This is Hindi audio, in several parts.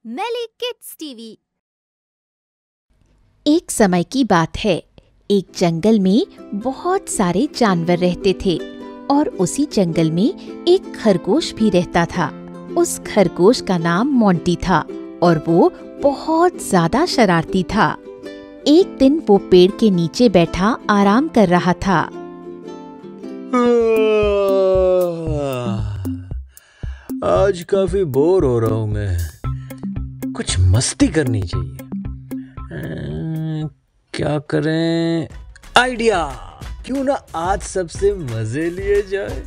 मेली किड्स टीवी। एक समय की बात है। एक जंगल में बहुत सारे जानवर रहते थे और उसी जंगल में एक खरगोश भी रहता था। उस खरगोश का नाम मोंटी था और वो बहुत ज्यादा शरारती था। एक दिन वो पेड़ के नीचे बैठा आराम कर रहा था। आज काफी बोर हो रहा हूँ मैं, कुछ मस्ती करनी चाहिए। क्या करें? आइडिया! क्यों ना आज सबसे मजे लिए जाए।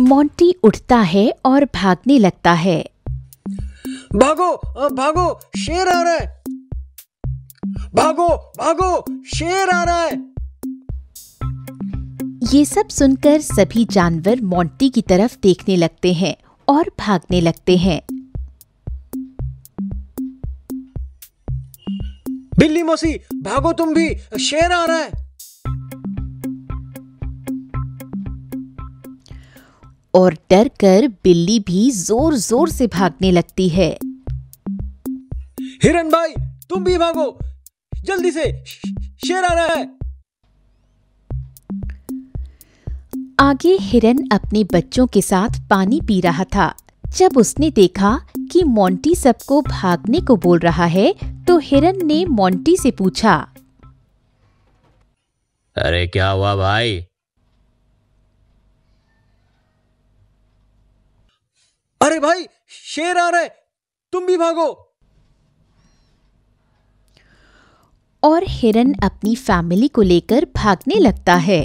मोंटी उठता है और भागने लगता है। भागो भागो, शेर आ रहा है! भागो भागो, शेर आ रहा है! ये सब सुनकर सभी जानवर मोंटी की तरफ देखने लगते हैं और भागने लगते हैं। बिल्ली मौसी, भागो तुम भी, शेर आ रहा है! और डर कर बिल्ली भी जोर जोर से भागने लगती है। हिरन भाई, तुम भी भागो, जल्दी से, शेर आ रहा है! आगे हिरन अपने बच्चों के साथ पानी पी रहा था। जब उसने देखा कि मोंटी सबको भागने को बोल रहा है, तो हिरन ने मोंटी से पूछा, अरे क्या हुआ भाई? अरे भाई, शेर आ रहा है, तुम भी भागो! और हिरन अपनी फैमिली को लेकर भागने लगता है।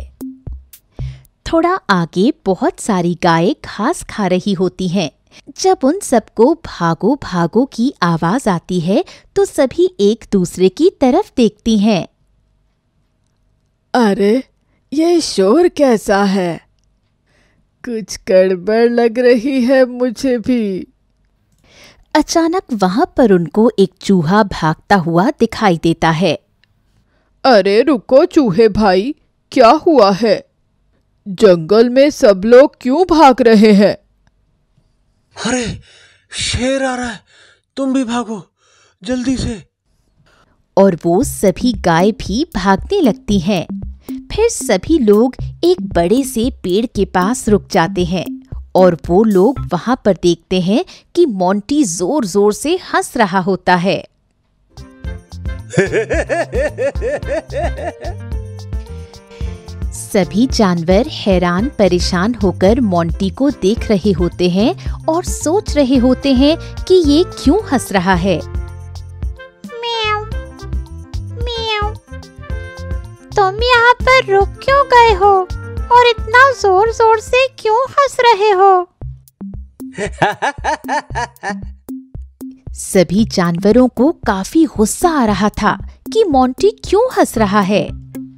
थोड़ा आगे बहुत सारी गायें घास खा रही होती हैं। जब उन सबको भागो भागो की आवाज आती है, तो सभी एक दूसरे की तरफ देखती हैं। अरे, ये शोर कैसा है? कुछ गड़बड़ लग रही है मुझे भी। अचानक वहां पर उनको एक चूहा भागता हुआ दिखाई देता है। अरे रुको चूहे भाई, क्या हुआ है? जंगल में सब लोग क्यों भाग रहे हैं? अरे, शेर आ रहा है, तुम भी भागो, जल्दी से! और वो सभी गाय भी भागने लगती हैं। फिर सभी लोग एक बड़े से पेड़ के पास रुक जाते हैं और वो लोग वहां पर देखते हैं कि मोंटी जोर जोर से हंस रहा होता है। सभी जानवर हैरान परेशान होकर मोंटी को देख रहे होते हैं और सोच रहे होते हैं कि ये क्यों हंस रहा है। म्याऊ, म्याऊ। तुम यहाँ पर रुक क्यों गए हो और इतना जोर जोर से क्यों हंस रहे हो? सभी जानवरों को काफी गुस्सा आ रहा था कि मोंटी क्यों हंस रहा है।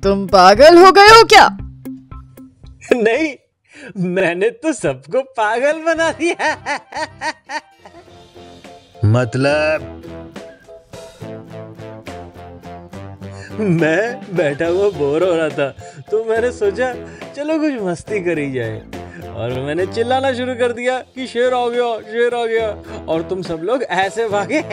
तुम पागल हो गए हो क्या? नहीं, मैंने तो सबको पागल बना दिया। मतलब मैं बैठा हुआ बोर हो रहा था, तो मैंने सोचा चलो कुछ मस्ती करी जाए, और मैंने चिल्लाना शुरू कर दिया कि शेर आ गया, शेर आ गया, और तुम सब लोग ऐसे भागे।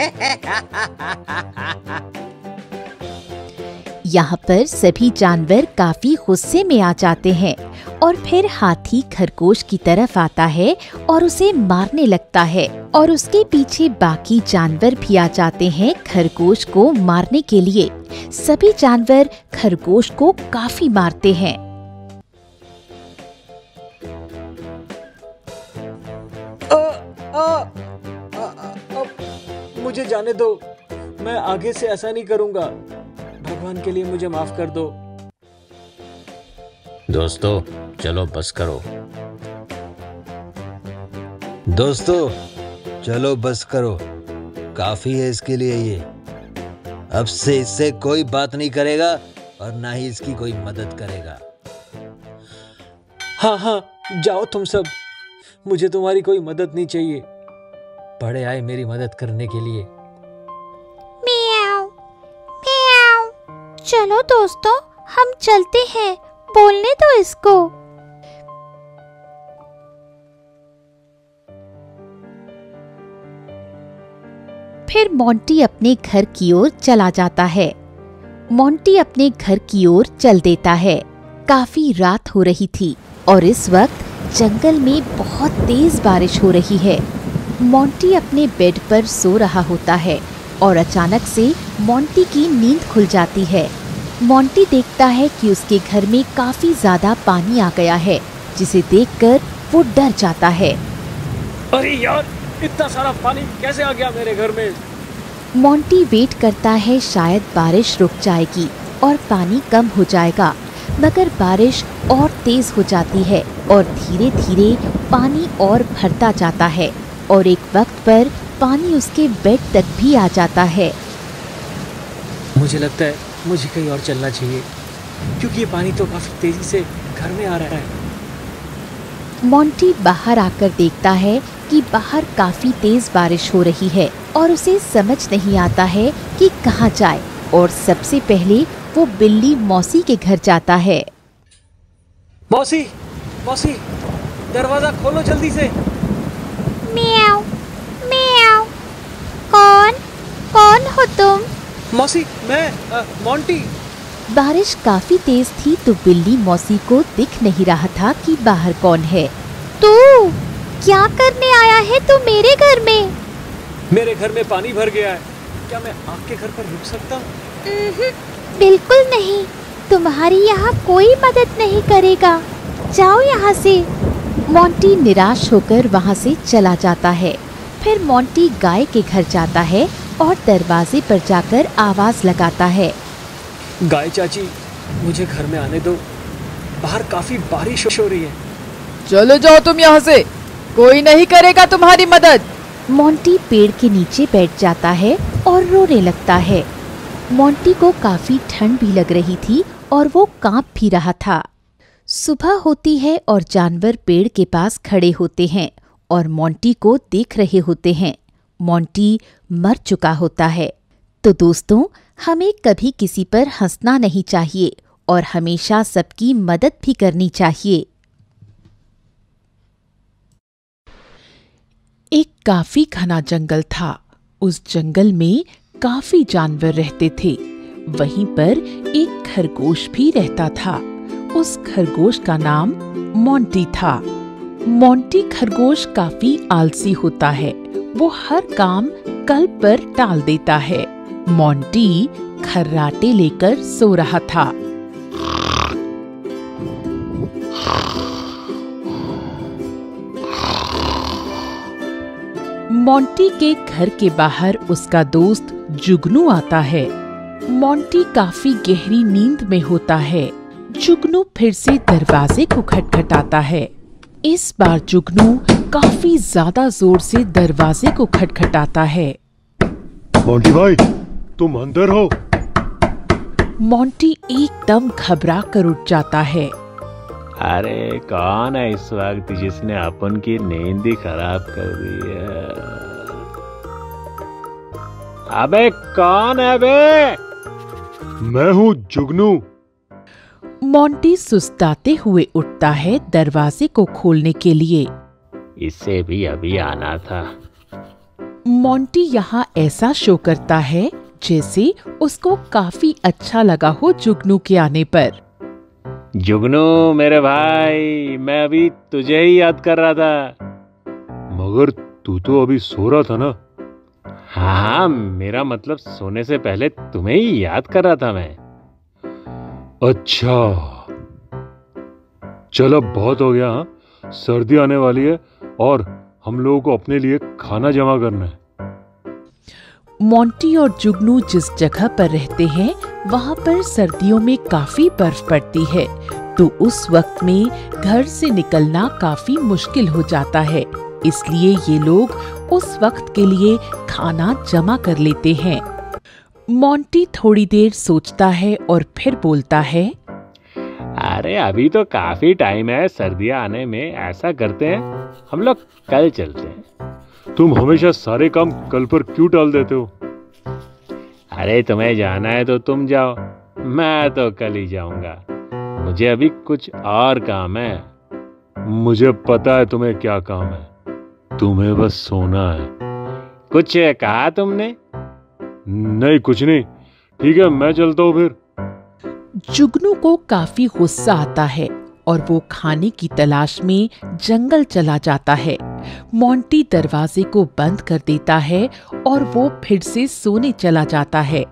यहाँ पर सभी जानवर काफी गुस्से में आ जाते हैं और फिर हाथी खरगोश की तरफ आता है और उसे मारने लगता है, और उसके पीछे बाकी जानवर भी आ जाते हैं खरगोश को मारने के लिए। सभी जानवर खरगोश को काफी मारते हैं। मुझे जाने दो, मैं आगे से ऐसा नहीं करूंगा, भगवान के लिए मुझे माफ कर दो। दोस्तों, चलो बस करो। दोस्तों, चलो बस करो, काफी है इसके लिए ये। अब से इससे कोई बात नहीं करेगा और ना ही इसकी कोई मदद करेगा। हाँ हाँ, जाओ तुम सब, मुझे तुम्हारी कोई मदद नहीं चाहिए। बड़े आए मेरी मदद करने के लिए। म्याऊ, म्याऊ। चलो दोस्तों, हम चलते हैं, बोलने दो इसको। फिर मोंटी अपने घर की ओर चला जाता है। मोंटी अपने घर की ओर चल देता है। काफी रात हो रही थी और इस वक्त जंगल में बहुत तेज बारिश हो रही है। मोंटी अपने बेड पर सो रहा होता है और अचानक से मोंटी की नींद खुल जाती है। मोंटी देखता है कि उसके घर में काफी ज्यादा पानी आ गया है, जिसे देखकर वो डर जाता है। अरे यार, इतना सारा पानी कैसे आ गया मेरे घर में? मोंटी वेट करता है शायद बारिश रुक जाएगी और पानी कम हो जाएगा, मगर बारिश और तेज हो जाती है और धीरे धीरे पानी और भरता जाता है और एक वक्त पर पानी उसके बेड तक भी आ जाता है। मुझे लगता है मुझे कहीं और चलना चाहिए, क्योंकि ये पानी तो काफी तेजी से घर में आ रहा है। मोंटी बाहर आकर देखता है कि बाहर काफी तेज बारिश हो रही है और उसे समझ नहीं आता है कि कहाँ जाए, और सबसे पहले वो बिल्ली मौसी के घर जाता है। मौसी, मौसी, दरवाजा खोलो जल्दी से। म्याऊ म्याऊ। कौन कौन हो तुम? मौसी, मैं मोंटी। बारिश काफी तेज थी तो बिल्ली मौसी को दिख नहीं रहा था कि बाहर कौन है। तू क्या करने आया है तू मेरे घर में? मेरे घर में पानी भर गया है, क्या मैं आपके घर पर रुक सकता हूँ? बिल्कुल नहीं, तुम्हारी यहाँ कोई मदद नहीं करेगा, जाओ यहाँ से। मोंटी निराश होकर वहाँ से चला जाता है। फिर मोंटी गाय के घर जाता है और दरवाजे पर जाकर आवाज लगाता है। गाय चाची, मुझे घर में आने दो, बाहर काफी बारिश हो रही है। चले जाओ तुम यहाँ से, कोई नहीं करेगा तुम्हारी मदद। मोंटी पेड़ के नीचे बैठ जाता है और रोने लगता है। मोंटी को काफी ठंड भी लग रही थी और वो कांप भी रहा था। सुबह होती है और जानवर पेड़ के पास खड़े होते हैं और मोंटी को देख रहे होते हैं। मोंटी मर चुका होता है। तो दोस्तों, हमें कभी किसी पर हंसना नहीं चाहिए और हमेशा सबकी मदद भी करनी चाहिए। एक काफी घना जंगल था। उस जंगल में काफी जानवर रहते थे। वहीं पर एक खरगोश भी रहता था। उस खरगोश का नाम मोंटी था। मोंटी खरगोश काफी आलसी होता है। वो हर काम कल पर टाल देता है। मोंटी खर्राटे लेकर सो रहा था। मोंटी के घर के बाहर उसका दोस्त जुगनू आता है। मोंटी काफी गहरी नींद में होता है। जुगनू फिर से दरवाजे को खटखटाता है। इस बार जुगनू काफी ज्यादा जोर से दरवाजे को खटखटाता है। मोंटी भाई, तुम अंदर हो? मोंटी एकदम घबरा कर उठ जाता है। अरे कौन है इस वक्त जिसने अपन की नींद ही खराब कर दी है? अबे कौन है बे? मैं हूँ जुगनू। मोंटी सुस्ताते हुए उठता है दरवाजे को खोलने के लिए। इससे भी अभी आना था। मोंटी यहाँ ऐसा शो करता है जैसे उसको काफी अच्छा लगा हो जुगनू के आने पर। जुगनू मेरे भाई, मैं अभी तुझे ही याद कर रहा था। मगर तू तो अभी सो रहा था ना? हाँ, मेरा मतलब सोने से पहले तुम्हें ही याद कर रहा था मैं। अच्छा, चल अब बहुत हो गया। हाँ, सर्दी आने वाली है और हम लोगों को अपने लिए खाना जमा करना है। मोंटी और जुगनू जिस जगह पर रहते हैं वहाँ पर सर्दियों में काफी बर्फ पड़ती है, तो उस वक्त में घर से निकलना काफी मुश्किल हो जाता है। इसलिए ये लोग उस वक्त के लिए खाना जमा कर लेते हैं। मोंटी थोड़ी देर सोचता है और फिर बोलता है, अरे अभी तो काफी टाइम है सर्दियाँ आने में। ऐसा करते हैं, हम लोग कल चलते हैं। तुम हमेशा सारे काम कल पर क्यों टाल देते हो? अरे तुम्हें जाना है तो तुम जाओ, मैं तो कल ही जाऊंगा। मुझे अभी कुछ और काम है। मुझे पता है तुम्हें क्या काम है। तुम्हें बस सोना है। कुछ कहा तुमने? नहीं कुछ नहीं, ठीक है मैं चलता हूँ फिर। जुगनू को काफी गुस्सा आता है और वो खाने की तलाश में जंगल चला जाता है। मोंटी दरवाजे को बंद कर देता है और वो फिर से सोने चला जाता है।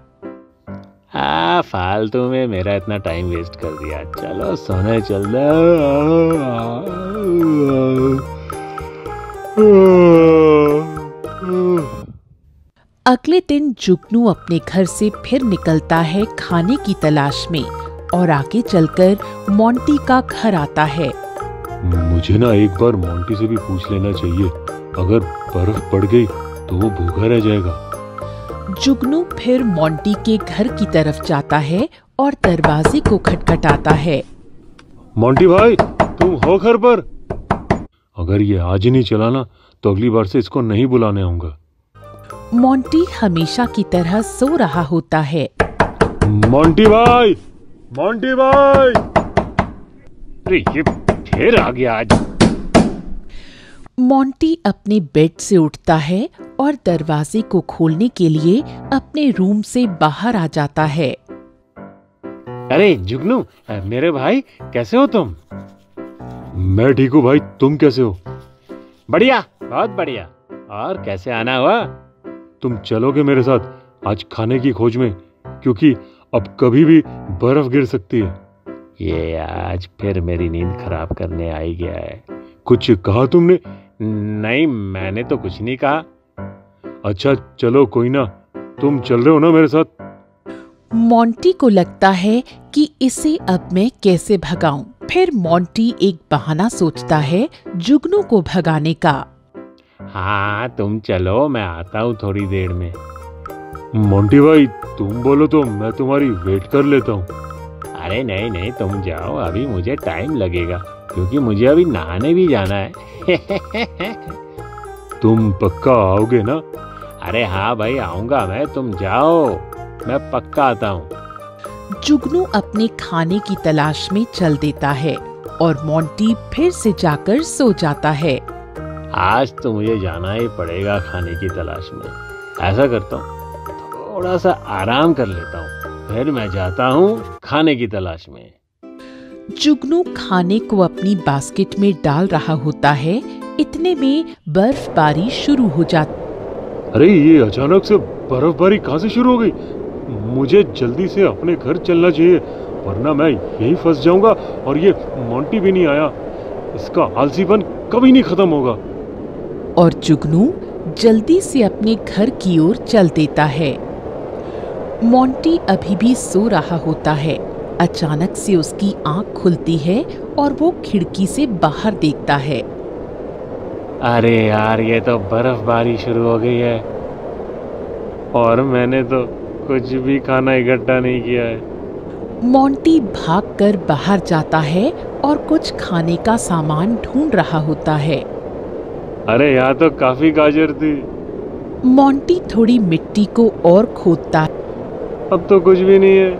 फालतू में मेरा इतना टाइम वेस्ट कर दिया, चलो सोने चल दो। अगले दिन जुगनू अपने घर से फिर निकलता है खाने की तलाश में और आगे चलकर मोंटी का घर आता है। मुझे ना एक बार मोंटी से भी पूछ लेना चाहिए, अगर बर्फ पड़ गई तो वो भूखा रह जाएगा। जुगनू फिर मोंटी के घर की तरफ जाता है और दरवाजे को खटखटाता है। मोंटी भाई तुम हो घर पर? अगर ये आज ही नहीं चला ना तो अगली बार से इसको नहीं बुलाने आऊंगा। मोंटी हमेशा की तरह सो रहा होता है। मोंटी भाई, मोंटी भाई! अरे ये फिर आ गया आज। मोंटी अपने बेड से उठता है और दरवाजे को खोलने के लिए अपने रूम से बाहर आ जाता है। अरे जुगनू, मेरे भाई कैसे हो तुम? मैं ठीक हूँ भाई, तुम कैसे हो? बढ़िया, बहुत बढ़िया। और कैसे आना हुआ? तुम चलोगे मेरे साथ आज खाने की खोज में, क्योंकि अब कभी भी बर्फ गिर सकती है। ये आज फिर मेरी नींद खराब करने आ ही गया है। कुछ कहा तुमने? नहीं, मैंने तो कुछ नहीं कहा। अच्छा चलो कोई ना, तुम चल रहे हो ना मेरे साथ? मोंटी को लगता है कि इसे अब मैं कैसे भगाऊं। फिर मोंटी एक बहाना सोचता है जुगनू को भगाने का। हाँ तुम चलो, मैं आता हूँ थोड़ी देर में। मोंटी भाई तुम बोलो तो मैं तुम्हारी वेट कर लेता हूँ। अरे नहीं नहीं, तुम जाओ, अभी मुझे टाइम लगेगा क्योंकि मुझे अभी नहाने भी जाना है। तुम पक्का आओगे ना? अरे हाँ भाई आऊंगा मैं, तुम जाओ, मैं पक्का आता हूँ। जुगनू अपने खाने की तलाश में चल देता है और मोंटी फिर से जाकर सो जाता है। आज तो मुझे जाना ही पड़ेगा खाने की तलाश में। ऐसा करता हूँ, थोड़ा सा आराम कर लेता हूँ, फिर मैं जाता हूँ खाने की तलाश में। जुगनू खाने को अपनी बास्केट में डाल रहा होता है, इतने में बर्फबारी शुरू हो जाती। अरे ये अचानक से बर्फबारी कहाँ से शुरू हो गई? मुझे जल्दी से अपने घर चलना चाहिए, वरना मैं यहीं फंस जाऊंगा और ये मोंटी भी नहीं आया। इसका आलसीपन कभी नहीं खत्म होगा। और जुगनू जल्दी से अपने घर की ओर चल देता है। मोंटी अभी भी सो रहा होता है। अचानक से उसकी आंख खुलती है और वो खिड़की से बाहर देखता है। अरे यार, ये तो बर्फबारी शुरू हो गई है और मैंने तो कुछ भी खाना इकट्ठा नहीं किया है। मोंटी भागकर बाहर जाता है और कुछ खाने का सामान ढूंढ रहा होता है। अरे यहाँ तो काफी गाजर थी। मोंटी थोड़ी मिट्टी को और खोदता है। अब तो कुछ भी नहीं है,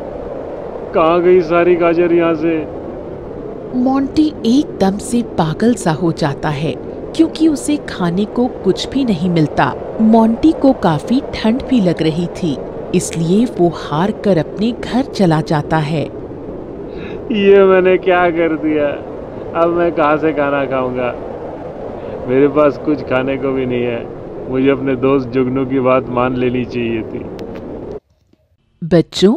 कहाँ गई सारी गाजर यहाँ से? मोंटी एकदम से पागल सा हो जाता है क्योंकि उसे खाने को कुछ भी नहीं मिलता। मोंटी को काफी ठंड भी लग रही थी, इसलिए वो हार कर अपने घर चला जाता है। ये मैंने क्या कर दिया? अब मैं कहाँ से खाना खाऊंगा? मेरे पास कुछ खाने को भी नहीं है। मुझे अपने दोस्त जुगनू की बात मान लेनी चाहिए थी। बच्चों,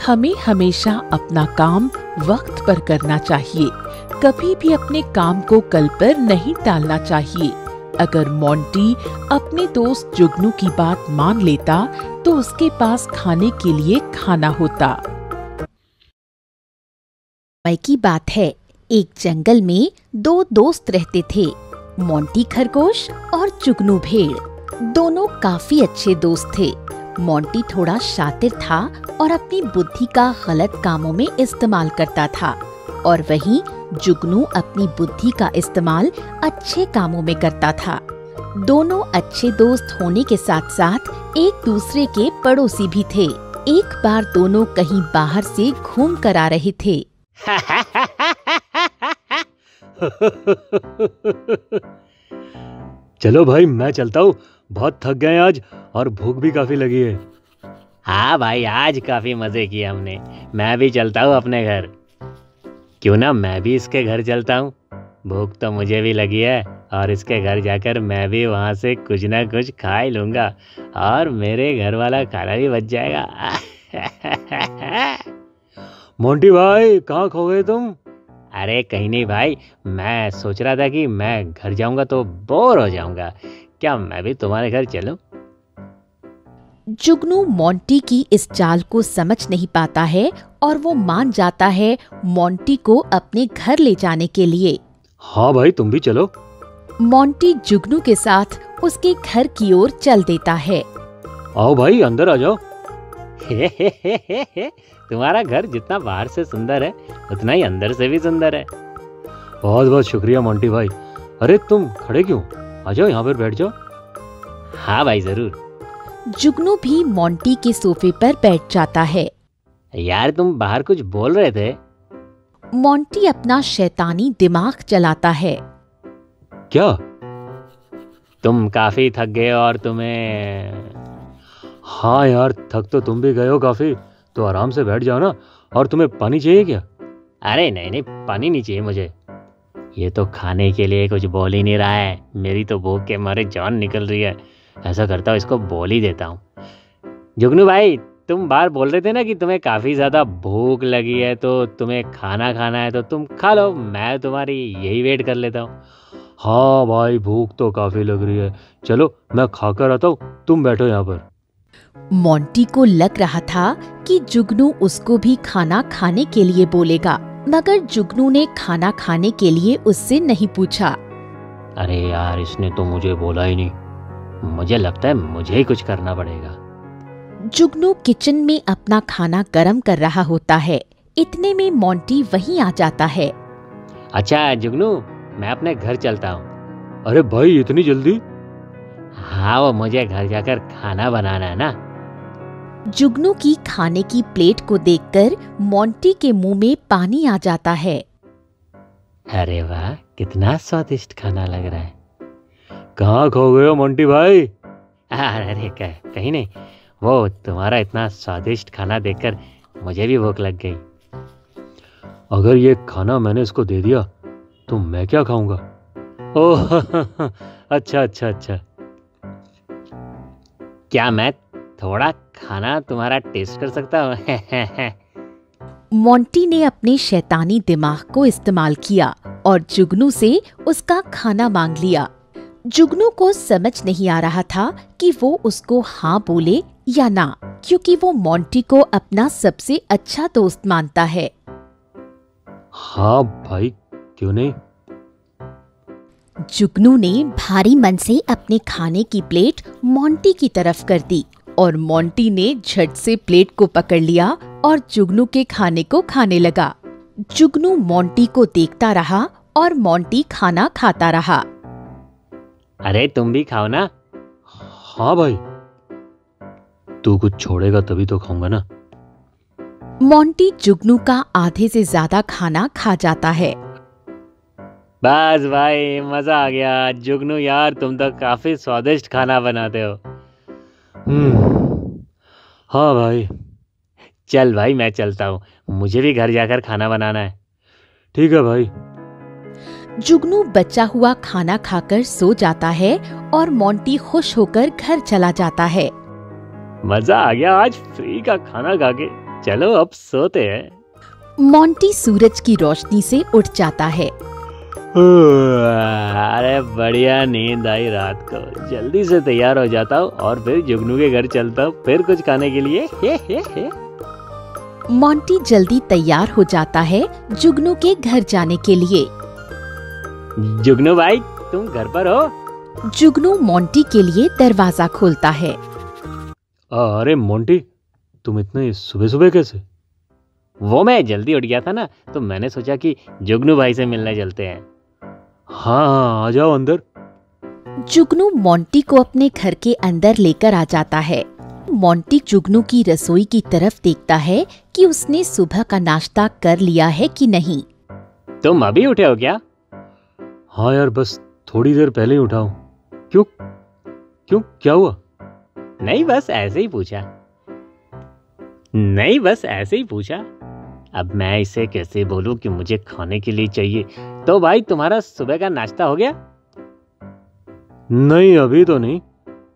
हमें हमेशा अपना काम वक्त पर करना चाहिए। कभी भी अपने काम को कल पर नहीं टालना चाहिए। अगर मोंटी अपने दोस्त जुगनू की बात मान लेता तो उसके पास खाने के लिए खाना होता। समय की बात है, एक जंगल में दो दोस्त रहते थे, मोंटी खरगोश और जुगनू भेड़। दोनों काफी अच्छे दोस्त थे। मोंटी थोड़ा शातिर था और अपनी बुद्धि का गलत कामों में इस्तेमाल करता था, और वहीं जुगनू अपनी बुद्धि का इस्तेमाल अच्छे कामों में करता था। दोनों अच्छे दोस्त होने के साथ साथ एक दूसरे के पड़ोसी भी थे। एक बार दोनों कहीं बाहर से घूम कर आ रहे थे। चलो भाई मैं चलता हूँ, बहुत थक गए आज और भूख भी काफी लगी है। हाँ भाई, आज काफी मजे किए हमने। मैं भी चलता हूँ अपने घर। क्यों ना मैं भी इसके घर चलता हूँ। भूख तो मुझे भी लगी है और इसके घर जाकर मैं भी वहाँ से कुछ ना कुछ खा ही लूँगा और मेरे घर वाला खाना भी बच जाएगा। मोंटी भाई, कहाँ खो गए तुम? अरे कहीं नहीं भाई, मैं सोच रहा था कि मैं घर जाऊँगा तो बोर हो जाऊँगा। क्या मैं भी तुम्हारे घर चलूँ? जुगनू मोंटी की इस चाल को समझ नहीं पाता है और वो मान जाता है मोंटी को अपने घर ले जाने के लिए। हाँ भाई, तुम भी चलो। मोंटी जुगनू के साथ उसके घर की ओर चल देता है। आओ भाई, अंदर आ जाओ। तुम्हारा घर जितना बाहर से सुंदर है उतना ही अंदर से भी सुंदर है। बहुत बहुत शुक्रिया मोंटी भाई। अरे तुम खड़े क्यों? आ जाओ, यहाँ पर बैठ जाओ। हाँ भाई, जरूर। जुगनू भी मोंटी के सोफे पर बैठ जाता है। यार तुम बाहर कुछ बोल रहे थे। मोंटी अपना शैतानी दिमाग चलाता है। क्या? तुम काफी थक गए और तुम्हें... हाँ यार, थक तो तुम भी गए हो काफी, तो आराम से बैठ जाओ ना। और तुम्हें पानी चाहिए क्या? अरे नहीं नहीं, पानी नहीं चाहिए मुझे। ये तो खाने के लिए कुछ बोल ही नहीं रहा है। मेरी तो भूख के मारे जान निकल रही है। ऐसा करता हूँ, इसको बोल ही देता हूँ। जुगनू भाई, तुम बाहर बोल रहे थे ना कि तुम्हें काफी ज्यादा भूख लगी है, तो तुम्हें खाना खाना है, तो तुम खा लो, मैं तुम्हारी यही वेट कर लेता हूँ। हाँ भाई, भूख तो काफी लग रही है। चलो मैं खाकर आता हूँ, तुम बैठो यहाँ पर। मोंटी को लग रहा था कि जुगनू उसको भी खाना खाने के लिए बोलेगा, मगर जुगनू ने खाना खाने के लिए उससे नहीं पूछा। अरे यार, इसने तो मुझे बोला ही नहीं। मुझे लगता है मुझे ही कुछ करना पड़ेगा। जुगनू किचन में अपना खाना गरम कर रहा होता है। इतने में मोंटी वहीं आ जाता है। अच्छा जुगनू, मैं अपने घर चलता हूँ। अरे भाई, इतनी जल्दी? हाँ, वो मुझे घर जाकर खाना बनाना है ना। जुगनू की खाने की प्लेट को देखकर मोंटी के मुंह में पानी आ जाता है। अरे वाह, कितना स्वादिष्ट खाना लग रहा है। कहाँ खो गए हो मोंटी भाई? अरे कहीं नहीं, वो तुम्हारा इतना स्वादिष्ट खाना देखकर मुझे भी भूख लग गई। अगर ये खाना मैंने इसको दे दिया तो मैं क्या खाऊंगा? ओह अच्छा अच्छा अच्छा। क्या मैं थोड़ा खाना तुम्हारा टेस्ट कर सकता हूँ? मोंटी ने अपने शैतानी दिमाग को इस्तेमाल किया और जुगनू से उसका खाना मांग लिया। जुगनू को समझ नहीं आ रहा था कि वो उसको हाँ बोले या ना, क्योंकि वो मोंटी को अपना सबसे अच्छा दोस्त मानता है। हाँ भाई, क्यों नहीं। जुगनू ने भारी मन से अपने खाने की प्लेट मोंटी की तरफ कर दी और मोंटी ने झट से प्लेट को पकड़ लिया और जुगनू के खाने को खाने लगा। जुगनू मोंटी को देखता रहा और मोंटी खाना खाता रहा। अरे तुम भी खाओ ना। हाँ भाई, तू कुछ छोड़ेगा तभी तो खाऊंगा ना। मोंटी जुगनू का आधे से ज्यादा खाना खा जाता है। बस भाई, मजा आ गया। जुगनू यार, तुम तो काफी स्वादिष्ट खाना बनाते हो। हाँ भाई। चल भाई, मैं चलता हूँ, मुझे भी घर जाकर खाना बनाना है। ठीक है भाई। जुगनू बचा हुआ खाना खाकर सो जाता है और मोंटी खुश होकर घर चला जाता है। मजा आ गया आज फ्री का खाना खा के। चलो अब सोते हैं। मोंटी सूरज की रोशनी से उठ जाता है। अरे बढ़िया नींद आई रात को। जल्दी से तैयार हो जाता हूँ और फिर जुगनू के घर चलता हूँ, फिर कुछ खाने के लिए। हे। मोंटी जल्दी तैयार हो जाता है जुगनू के घर जाने के लिए। जुगनू भाई, तुम घर पर हो? जुगनू मोंटी के लिए दरवाजा खोलता है। अरे मोंटी, तुम इतने सुबह सुबह कैसे? वो मैं जल्दी उठ गया था ना, तो मैंने सोचा कि जुगनू भाई से मिलने चलते हैं। हाँ, आ जाओ अंदर। जुगनू मोंटी को अपने घर के अंदर लेकर आ जाता है। मोंटी जुगनू की रसोई की तरफ देखता है कि उसने सुबह का नाश्ता कर लिया है कि नहीं। तुम अभी उठे हो क्या? हाँ यार, बस थोड़ी देर पहले ही उठा हूँ। क्यों, क्या हुआ? नहीं, बस ऐसे ही पूछा। नहीं, बस ऐसे ही पूछा। अब मैं इसे कैसे बोलूं कि मुझे खाने के लिए चाहिए। तो भाई, तुम्हारा सुबह का नाश्ता हो गया? नहीं, अभी तो नहीं।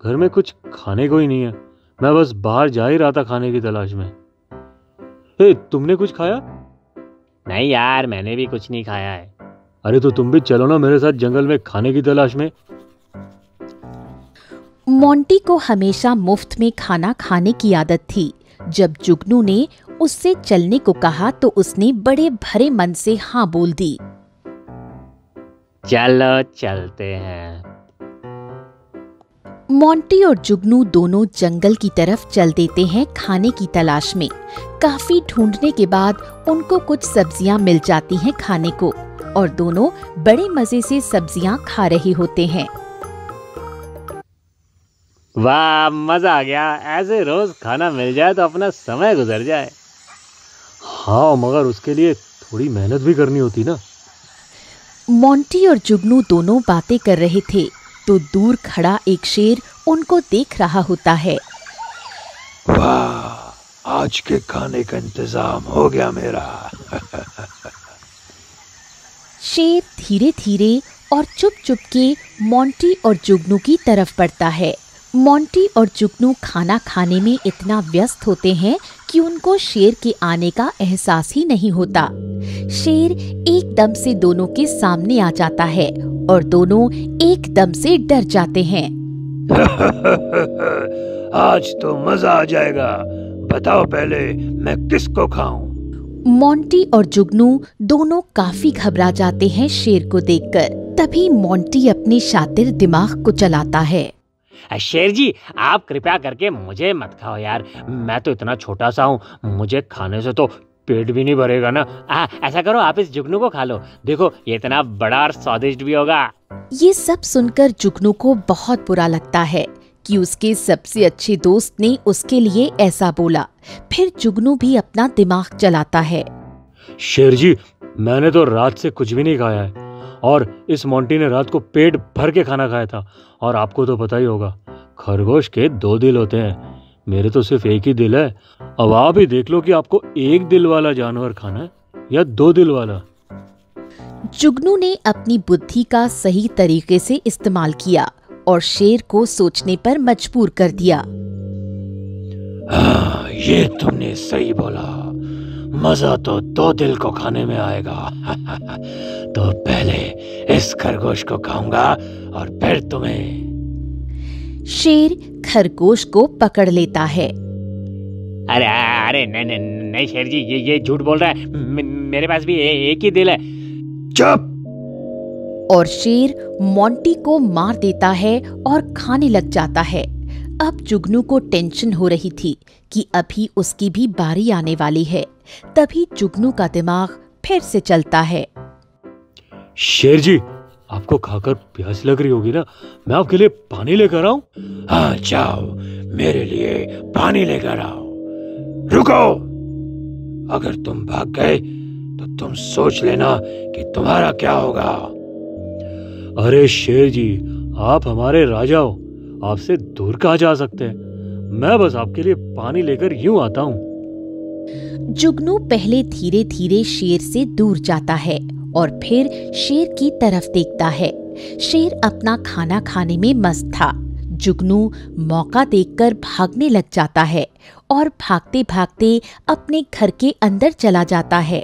घर में कुछ खाने को ही नहीं है। मैं बस बाहर जा ही रहा था खाने की तलाश में। तुमने कुछ खाया? नहीं यार, मैंने भी कुछ नहीं खाया है। अरे तो तुम भी चलो ना मेरे साथ जंगल में खाने की तलाश में। मोंटी को हमेशा मुफ्त में खाना खाने की आदत थी। जब जुगनू ने उससे चलने को कहा तो उसने बड़े भरे मन से हाँ बोल दी। चलो चलते हैं। मोंटी और जुगनू दोनों जंगल की तरफ चल देते हैं खाने की तलाश में। काफी ढूंढने के बाद उनको कुछ सब्जियां मिल जाती हैं खाने को और दोनों बड़े मजे से सब्जियां खा रहे होते हैं। वाह, मजा आ गया। ऐसे रोज खाना मिल जाए तो अपना समय गुजर जाए। हाँ, मगर उसके लिए थोड़ी मेहनत भी करनी होती ना। मोंटी और जुगनू दोनों बातें कर रहे थे तो दूर खड़ा एक शेर उनको देख रहा होता है। वाह, आज के खाने का इंतजाम हो गया मेरा। शेर धीरे धीरे और चुप चुप के मोंटी और जुगनू की तरफ बढ़ता है। मोंटी और जुगनू खाना खाने में इतना व्यस्त होते हैं कि उनको शेर के आने का एहसास ही नहीं होता। शेर एकदम से दोनों के सामने आ जाता है और दोनों एकदम से डर जाते हैं। आज तो मजा आ जाएगा। बताओ पहले मैं किसको खाऊं? मोंटी और जुगनू दोनों काफी घबरा जाते हैं शेर को देखकर। तभी मोंटी अपने शातिर दिमाग को चलाता है। शेर जी, आप कृपया करके मुझे मत खाओ यार। मैं तो इतना छोटा सा हूँ, मुझे खाने से तो पेट भी नहीं भरेगा ना। ऐसा करो, आप इस जुगनू को खा लो। देखो, ये इतना बड़ा और स्वादिष्ट भी होगा। ये सब सुनकर जुगनू को बहुत बुरा लगता है कि उसके सबसे अच्छे दोस्त ने उसके लिए ऐसा बोला। फिर जुगनू भी अपना दिमाग चलाता है। शेर जी, मैंने तो रात से कुछ भी नहीं खाया है और इस मोंटी ने रात को पेट भर के खाना खाया था। और आपको तो पता ही होगा, खरगोश के 2 दिल होते हैं, मेरे तो सिर्फ एक ही दिल है। अब आप ही देख लो कि आपको 1 दिल वाला जानवर खाना है या 2 दिल वाला। जुगनू ने अपनी बुद्धि का सही तरीके से इस्तेमाल किया और शेर को सोचने पर मजबूर कर दिया। हाँ, ये तुमने सही बोला। मजा तो 2 दिल को खाने में आएगा। तो पहले इस खरगोश को खाऊंगा और फिर तुम्हें। शेर खरगोश को पकड़ लेता है। अरे अरे नहीं शेर जी, ये झूठ बोल रहा है। मेरे पास भी एक ही दिल है। चुप! और शेर मोंटी को मार देता है और खाने लग जाता है। अब जुगनू को टेंशन हो रही थी कि अभी उसकी भी बारी आने वाली है। तभी जुगनू का दिमाग फिर से चलता है। शेर जी, आपको खाकर प्यास लग रही होगी ना, मैं आपके लिए पानी लेकर आऊं? हाँ, जाओ, मेरे लिए पानी लेकर आओ। रुको! अगर तुम भाग गए तो तुम सोच लेना कि तुम्हारा क्या होगा। अरे शेर जी, आप हमारे राजा हो, आपसे दूर कहाँ जा सकते हैं। मैं बस आपके लिए पानी लेकर यूं आता हूँ। जुगनू पहले धीरे धीरे शेर से दूर जाता है और फिर शेर की तरफ देखता है। शेर अपना खाना खाने में मस्त था। जुगनू मौका देखकर भागने लग जाता है और भागते भागते अपने घर के अंदर चला जाता है।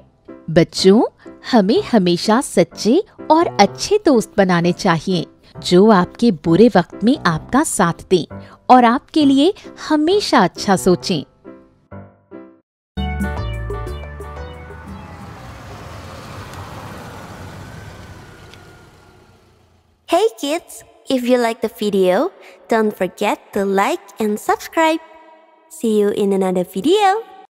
बच्चों, हमें हमेशा सच्चे और अच्छे दोस्त बनाने चाहिए जो आपके बुरे वक्त में आपका साथ दें और आपके लिए हमेशा अच्छा सोचें। Hey kids, if you like the video, don't forget to like and subscribe. See you in another video.